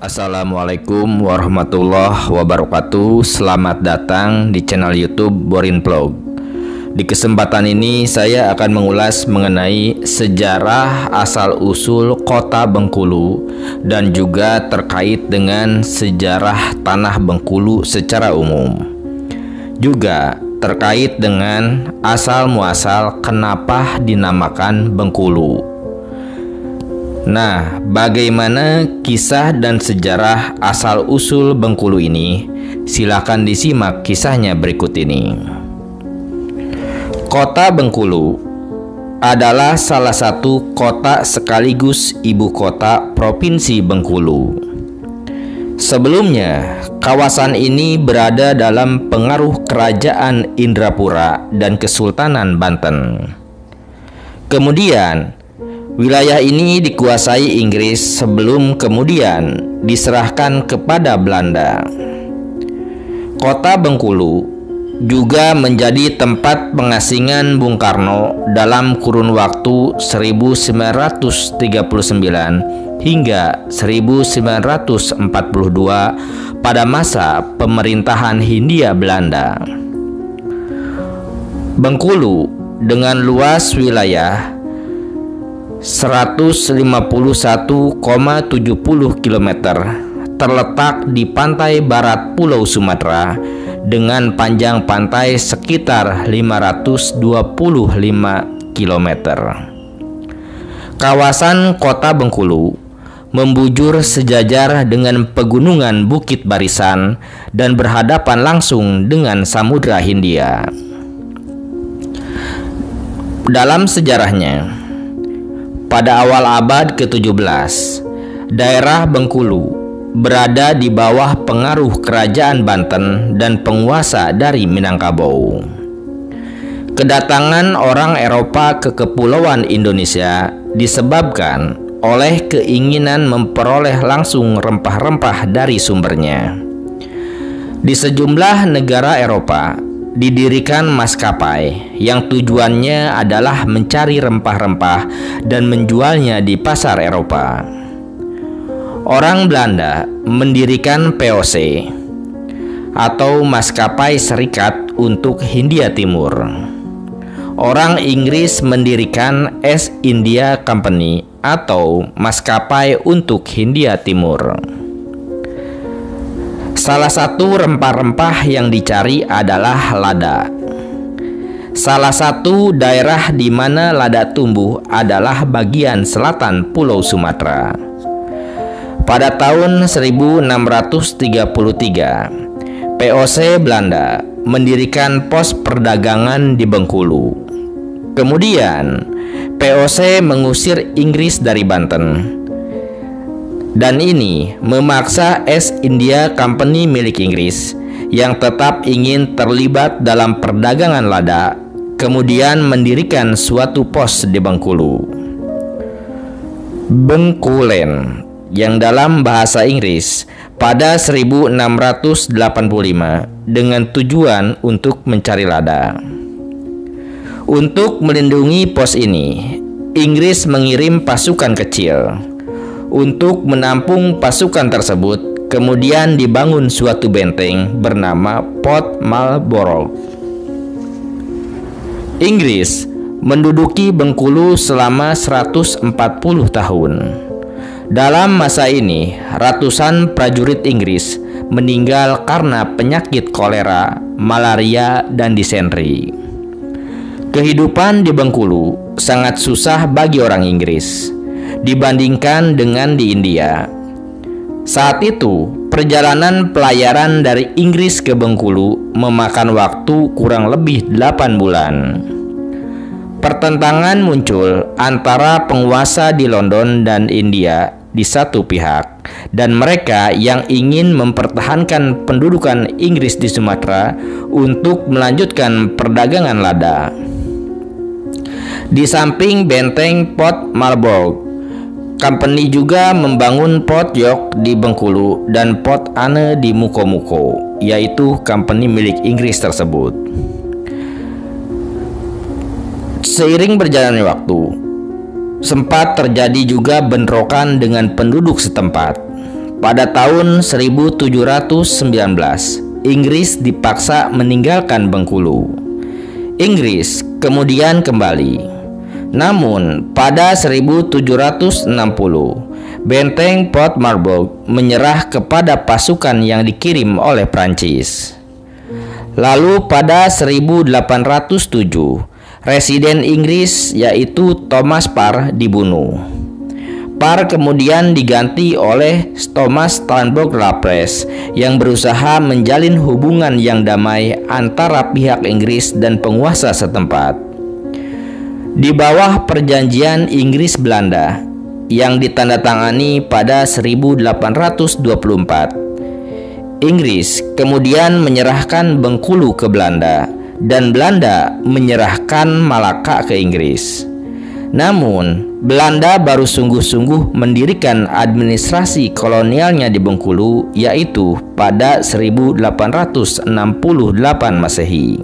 Assalamualaikum warahmatullahi wabarakatuh. Selamat datang di channel YouTube Borin Vlog. Di kesempatan ini saya akan mengulas mengenai sejarah asal-usul kota Bengkulu dan juga terkait dengan sejarah tanah Bengkulu secara umum. Juga terkait dengan asal-muasal kenapa dinamakan Bengkulu. Nah, bagaimana kisah dan sejarah asal-usul Bengkulu ini? Silakan disimak kisahnya berikut ini. Kota Bengkulu adalah salah satu kota sekaligus ibu kota Provinsi Bengkulu. Sebelumnya, kawasan ini berada dalam pengaruh Kerajaan Indrapura dan Kesultanan Banten. Kemudian, wilayah ini dikuasai Inggris sebelum kemudian diserahkan kepada Belanda. Kota Bengkulu juga menjadi tempat pengasingan Bung Karno dalam kurun waktu 1939 hingga 1942 pada masa pemerintahan Hindia Belanda. Bengkulu dengan luas wilayah 151,70 km terletak di pantai barat Pulau Sumatera dengan panjang pantai sekitar 525 km. Kawasan kota Bengkulu membujur sejajar dengan pegunungan Bukit Barisan dan berhadapan langsung dengan Samudra Hindia. Dalam sejarahnya, pada awal abad ke-17, daerah Bengkulu berada di bawah pengaruh Kerajaan Banten dan penguasa dari Minangkabau. Kedatangan orang Eropa ke Kepulauan Indonesia disebabkan oleh keinginan memperoleh langsung rempah-rempah dari sumbernya. Di sejumlah negara Eropa didirikan maskapai yang tujuannya adalah mencari rempah-rempah dan menjualnya di pasar Eropa. Orang Belanda mendirikan VOC atau maskapai serikat untuk Hindia Timur. Orang Inggris mendirikan East India Company atau maskapai untuk Hindia Timur. Salah satu rempah-rempah yang dicari adalah lada. Salah satu daerah di mana lada tumbuh adalah bagian selatan Pulau Sumatera. Pada tahun 1633, VOC Belanda mendirikan pos perdagangan di Bengkulu. Kemudian, VOC mengusir Inggris dari Banten. Dan ini memaksa East India Company milik Inggris yang tetap ingin terlibat dalam perdagangan lada, kemudian mendirikan suatu pos di Bengkulu. Bengkulen, yang dalam bahasa Inggris pada 1685 dengan tujuan untuk mencari lada. Untuk melindungi pos ini, Inggris mengirim pasukan kecil. Untuk menampung pasukan tersebut, kemudian dibangun suatu benteng bernama Port Marlborough. Inggris menduduki Bengkulu selama 140 tahun. Dalam masa ini, ratusan prajurit Inggris meninggal karena penyakit kolera, malaria, dan disentri. Kehidupan di Bengkulu sangat susah bagi orang Inggris dibandingkan dengan di India. Saat itu, perjalanan pelayaran dari Inggris ke Bengkulu memakan waktu kurang lebih 8 bulan. Pertentangan muncul antara penguasa di London dan India di satu pihak, dan mereka yang ingin mempertahankan pendudukan Inggris di Sumatera untuk melanjutkan perdagangan lada. Di samping benteng Port Marlborough, Company juga membangun Port York di Bengkulu dan Port Anne di Mukomuko, yaitu company milik Inggris tersebut. Seiring berjalannya waktu, sempat terjadi juga bentrokan dengan penduduk setempat. pada tahun 1719, Inggris dipaksa meninggalkan Bengkulu. Inggris kemudian kembali. Namun, pada 1760, benteng Port Marburg menyerah kepada pasukan yang dikirim oleh Prancis. Lalu pada 1807, Residen Inggris yaitu Thomas Parr dibunuh. Parr kemudian diganti oleh Thomas Stanhope Raffles yang berusaha menjalin hubungan yang damai antara pihak Inggris dan penguasa setempat. Di bawah perjanjian Inggris-Belanda yang ditandatangani pada 1824, Inggris kemudian menyerahkan Bengkulu ke Belanda dan Belanda menyerahkan Malaka ke Inggris. Namun, Belanda baru sungguh-sungguh mendirikan administrasi kolonialnya di Bengkulu, yaitu pada 1868 Masehi.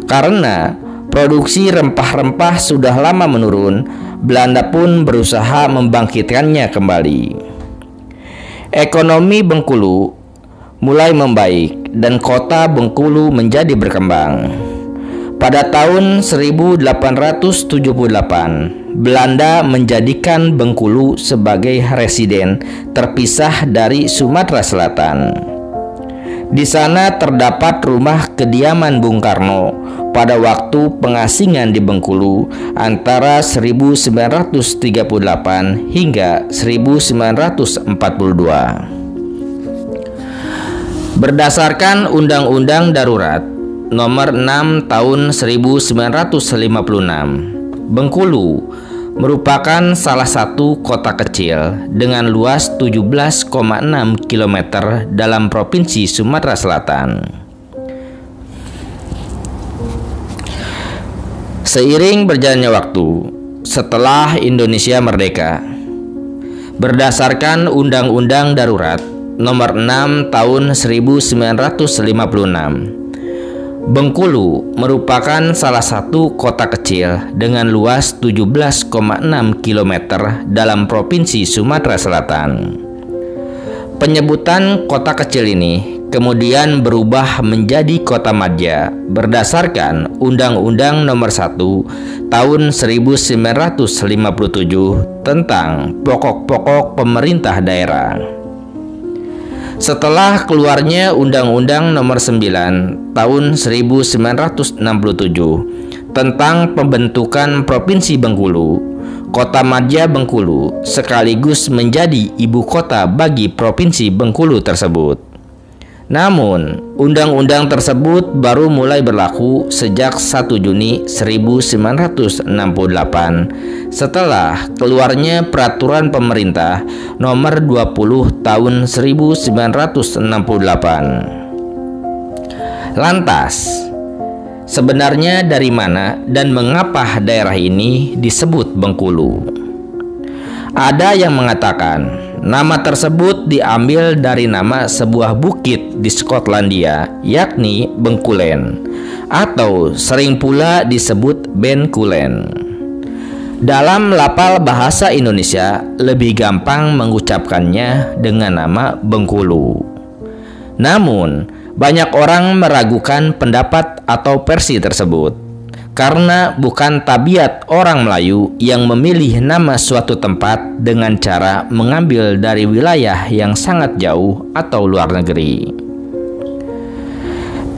Karena produksi rempah-rempah sudah lama menurun, Belanda pun berusaha membangkitkannya kembali. Ekonomi Bengkulu mulai membaik dan kota Bengkulu menjadi berkembang. Pada tahun 1878, Belanda menjadikan Bengkulu sebagai residen terpisah dari Sumatera Selatan. Di sana terdapat rumah kediaman Bung Karno pada waktu pengasingan di Bengkulu antara 1938 hingga 1942. Berdasarkan Undang-Undang Darurat Nomor 6 Tahun 1956, Bengkulu merupakan salah satu kota kecil dengan luas 17,6 km dalam Provinsi Sumatera Selatan. Seiring berjalannya waktu, setelah Indonesia merdeka, berdasarkan Undang-Undang Darurat Nomor 6 Tahun 1956, Bengkulu merupakan salah satu kota kecil dengan luas 17,6 km dalam Provinsi Sumatera Selatan. Penyebutan kota kecil ini kemudian berubah menjadi kota madya berdasarkan Undang-Undang Nomor 1 Tahun 1957 tentang pokok-pokok pemerintah daerah. Setelah keluarnya Undang-Undang Nomor 9 Tahun 1967 tentang pembentukan Provinsi Bengkulu, Kota Madya Bengkulu sekaligus menjadi ibu kota bagi Provinsi Bengkulu tersebut. Namun, undang-undang tersebut baru mulai berlaku sejak 1 Juni 1968 setelah keluarnya Peraturan Pemerintah Nomor 20 Tahun 1968. Lantas, sebenarnya dari mana dan mengapa daerah ini disebut Bengkulu? Ada yang mengatakan nama tersebut diambil dari nama sebuah bukit di Skotlandia, yakni Bengkulen, atau sering pula disebut Benkulen. Dalam lapal bahasa Indonesia, lebih gampang mengucapkannya dengan nama Bengkulu. Namun, banyak orang meragukan pendapat atau versi tersebut karena bukan tabiat orang Melayu yang memilih nama suatu tempat dengan cara mengambil dari wilayah yang sangat jauh atau luar negeri.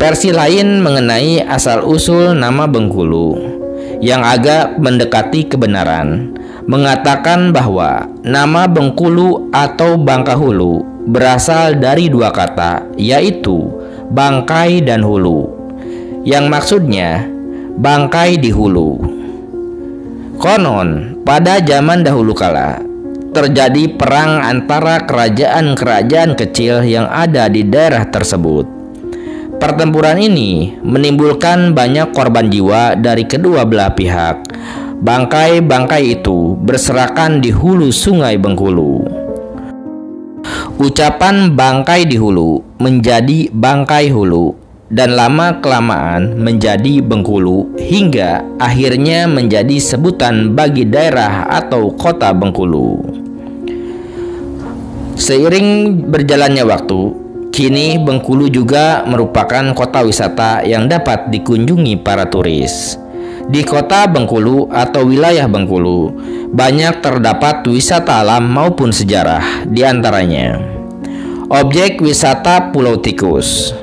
Versi lain mengenai asal-usul nama Bengkulu yang agak mendekati kebenaran mengatakan bahwa nama Bengkulu atau Bangkahulu berasal dari dua kata, yaitu bangkai dan hulu, yang maksudnya bangkai di hulu. Konon, pada zaman dahulu kala, terjadi perang antara kerajaan-kerajaan kecil yang ada di daerah tersebut. Pertempuran ini menimbulkan banyak korban jiwa dari kedua belah pihak. Bangkai-bangkai itu berserakan di hulu Sungai Bengkulu. Ucapan bangkai di hulu menjadi bangkai hulu dan lama-kelamaan menjadi Bengkulu hingga akhirnya menjadi sebutan bagi daerah atau kota Bengkulu. Seiring berjalannya waktu, kini Bengkulu juga merupakan kota wisata yang dapat dikunjungi para turis. Di kota Bengkulu atau wilayah Bengkulu, banyak terdapat wisata alam maupun sejarah, di antaranya objek wisata Pulau Tikus.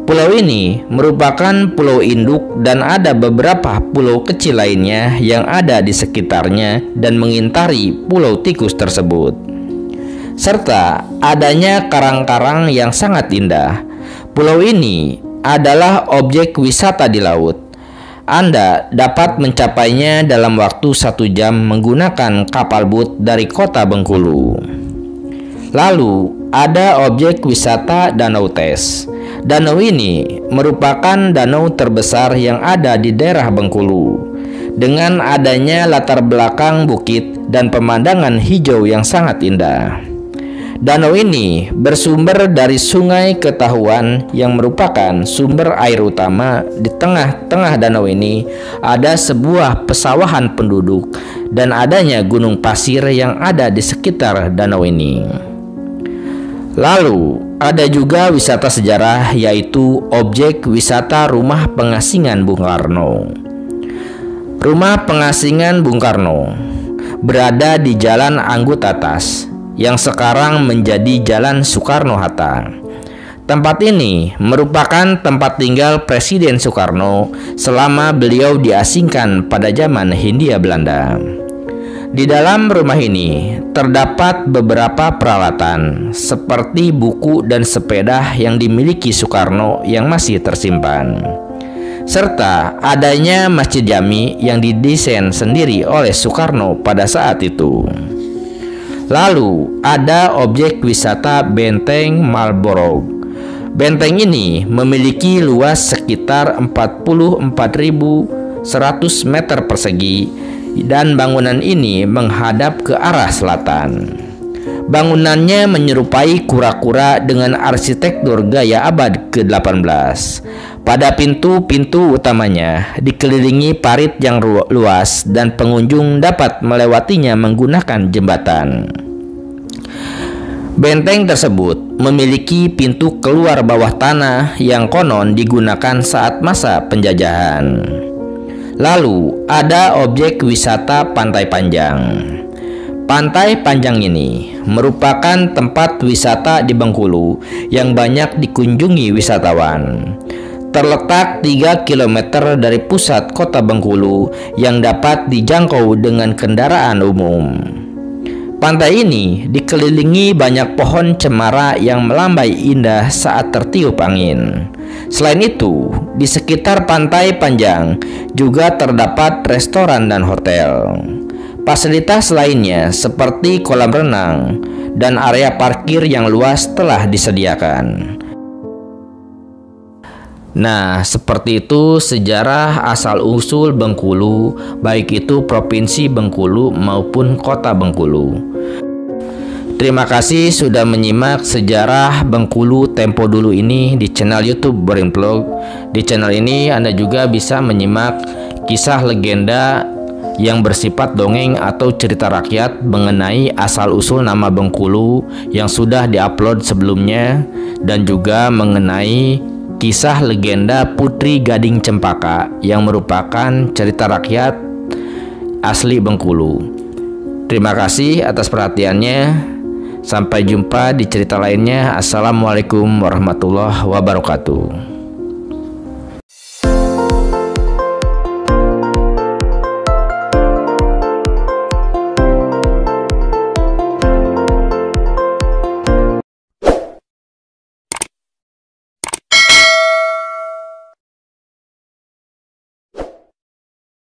Pulau ini merupakan pulau induk dan ada beberapa pulau kecil lainnya yang ada di sekitarnya dan mengitari Pulau Tikus tersebut. Serta adanya karang-karang yang sangat indah. Pulau ini adalah objek wisata di laut. Anda dapat mencapainya dalam waktu 1 jam menggunakan kapal boot dari kota Bengkulu. Lalu ada objek wisata Danau Tes. Danau ini merupakan danau terbesar yang ada di daerah Bengkulu. Dengan adanya latar belakang bukit dan pemandangan hijau yang sangat indah. Danau ini bersumber dari Sungai Ketahuan yang merupakan sumber air utama. Di tengah-tengah danau ini ada sebuah pesawahan penduduk dan adanya gunung pasir yang ada di sekitar danau ini. Lalu ada juga wisata sejarah, yaitu objek wisata Rumah Pengasingan Bung Karno. Rumah Pengasingan Bung Karno berada di Jalan Anggut Atas yang sekarang menjadi Jalan Soekarno-Hatta. Tempat ini merupakan tempat tinggal Presiden Soekarno selama beliau diasingkan pada zaman Hindia Belanda. Di dalam rumah ini terdapat beberapa peralatan seperti buku dan sepeda yang dimiliki Soekarno yang masih tersimpan, serta adanya Masjid Jami yang didesain sendiri oleh Soekarno pada saat itu. Lalu ada objek wisata Benteng Marlborough. Benteng ini memiliki luas sekitar 44.100 meter persegi dan bangunan ini menghadap ke arah selatan. Bangunannya menyerupai kura-kura dengan arsitektur gaya abad ke-18. Pada pintu-pintu utamanya dikelilingi parit yang luas dan pengunjung dapat melewatinya menggunakan jembatan. Benteng tersebut memiliki pintu keluar bawah tanah yang konon digunakan saat masa penjajahan. Lalu ada objek wisata Pantai Panjang. Pantai Panjang ini merupakan tempat wisata di Bengkulu yang banyak dikunjungi wisatawan. Terletak 3 km dari pusat kota Bengkulu yang dapat dijangkau dengan kendaraan umum. Pantai ini dikelilingi banyak pohon cemara yang melambai indah saat tertiup angin. Selain itu, di sekitar Pantai Panjang juga terdapat restoran dan hotel. Fasilitas lainnya seperti kolam renang dan area parkir yang luas telah disediakan. Nah, seperti itu sejarah asal-usul Bengkulu, baik itu Provinsi Bengkulu maupun Kota Bengkulu. Terima kasih sudah menyimak sejarah Bengkulu tempo dulu ini di channel YouTube Boring Vlog. Di channel ini Anda juga bisa menyimak kisah legenda yang bersifat dongeng atau cerita rakyat mengenai asal-usul nama Bengkulu yang sudah diupload sebelumnya, dan juga mengenai kisah legenda Putri Gading Cempaka yang merupakan cerita rakyat asli Bengkulu. Terima kasih atas perhatiannya. Sampai jumpa di cerita lainnya. Assalamualaikum warahmatullahi wabarakatuh.